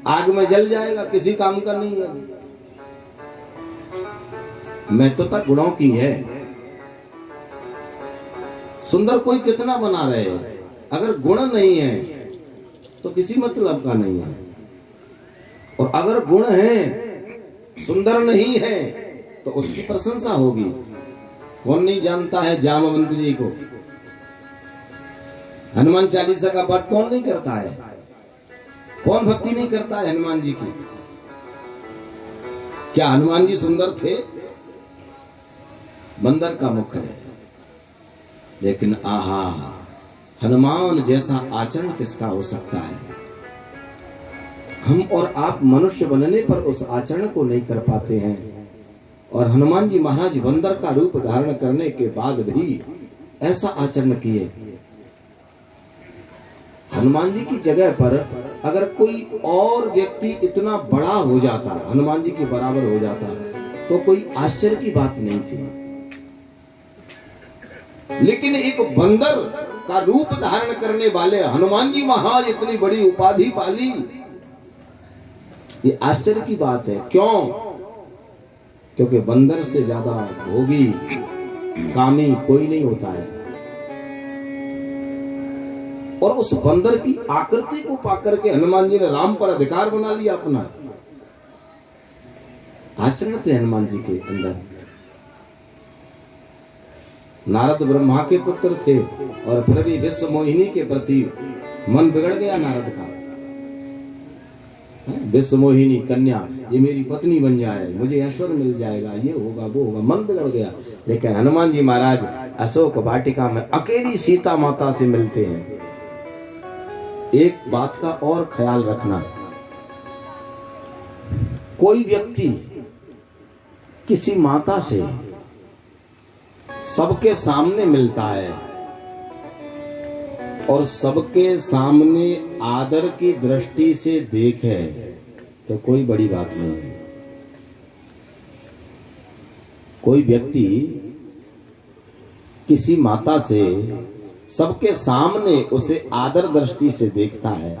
आग में जल जाएगा, किसी काम का नहीं है। महत्वता गुणों की है। सुंदर कोई कितना बना रहे, अगर गुण नहीं है तो किसी मतलब का नहीं है। और अगर गुण है, सुंदर नहीं है, तो उसकी प्रशंसा होगी। कौन नहीं जानता है जामवंत जी को? हनुमान चालीसा का पाठ कौन नहीं करता है? कौन भक्ति नहीं करता है हनुमान जी की? क्या हनुमान जी सुंदर थे? बंदर का मुख है, लेकिन आहा, हनुमान जैसा आचरण किसका हो सकता है? हम और आप मनुष्य बनने पर उस आचरण को नहीं कर पाते हैं। और हनुमान जी महाराज बंदर का रूप धारण करने के बाद भी ऐसा आचरण किए। हनुमान जी की जगह पर अगर कोई और व्यक्ति इतना बड़ा हो जाता, हनुमान जी के बराबर हो जाता, तो कोई आश्चर्य की बात नहीं थी। लेकिन एक बंदर का रूप धारण करने वाले हनुमान जी महाराज इतनी बड़ी उपाधि पाली, ये आश्चर्य की बात है। क्यों? क्योंकि बंदर से ज्यादा भोगी, कामी कोई नहीं होता है। और उस बंदर की आकृति को पाकर के हनुमान जी ने राम पर अधिकार बना लिया अपना। आचरण थे हनुमान जी के अंदर। नारद ब्रह्मा के पुत्र थे और फिर भी विश्व मोहिनी के प्रति मन बिगड़ गया नारद का। विश्व मोहिनी कन्या, ये मेरी पत्नी बन जाए, मुझे ऐश्वर्य मिल जाएगा, ये होगा वो होगा, मन बिगड़ गया। लेकिन हनुमान जी महाराज अशोक वाटिका में अकेली सीता माता से मिलते हैं। एक बात का और ख्याल रखना, कोई व्यक्ति किसी माता से सबके सामने मिलता है और सबके सामने आदर की दृष्टि से देखे तो कोई बड़ी बात नहीं है। कोई व्यक्ति किसी माता से सबके सामने उसे आदर दृष्टि से देखता है,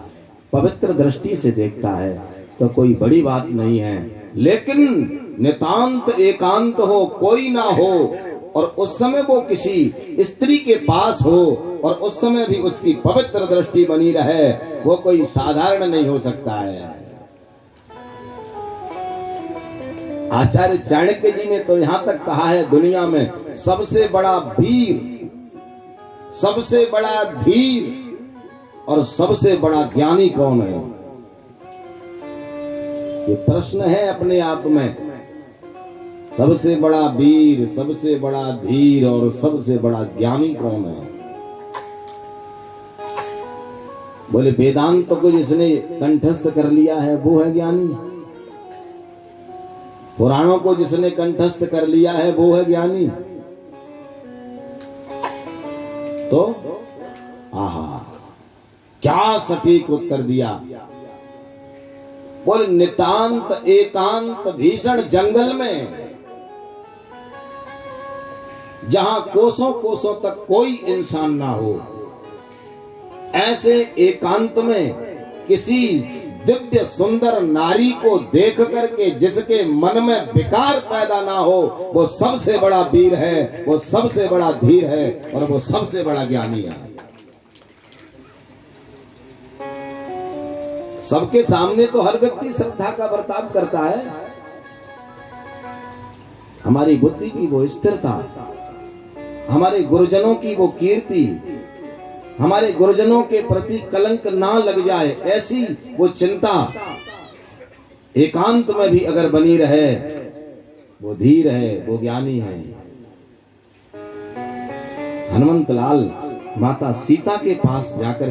पवित्र दृष्टि से देखता है, तो कोई बड़ी बात नहीं है। लेकिन नितांत एकांत हो, कोई ना हो, और उस समय वो किसी स्त्री के पास हो और उस समय भी उसकी पवित्र दृष्टि बनी रहे, वो कोई साधारण नहीं हो सकता है। आचार्य चाणक्य जी ने तो यहां तक कहा है, दुनिया में सबसे बड़ा वीर, सबसे बड़ा धीर और सबसे बड़ा ज्ञानी कौन है? ये प्रश्न है अपने आप में। सबसे बड़ा वीर, सबसे बड़ा धीर और सबसे बड़ा ज्ञानी कौन है? बोले वेदांत को जिसने कंठस्थ कर लिया है वो है ज्ञानी। पुराणों को जिसने कंठस्थ कर लिया है वो है ज्ञानी। तो आहा, क्या सटीक उत्तर दिया। बोले नितांत एकांत भीषण जंगल में, जहां कोसों कोसों तक कोई इंसान ना हो, ऐसे एकांत में किसी दिव्य सुंदर नारी को देख करके जिसके मन में विकार पैदा ना हो, वो सबसे बड़ा वीर है, वो सबसे बड़ा धीर है और वो सबसे बड़ा ज्ञानी है। सबके सामने तो हर व्यक्ति श्रद्धा का बर्ताव करता है। हमारी बुद्धि की वो स्थिरता, हमारे गुरुजनों की वो कीर्ति, हमारे गुरुजनों के प्रति कलंक ना लग जाए, ऐसी वो चिंता एकांत में भी अगर बनी रहे, वो धीर है, वो ज्ञानी है। हनुमंत लाल माता सीता के पास जाकर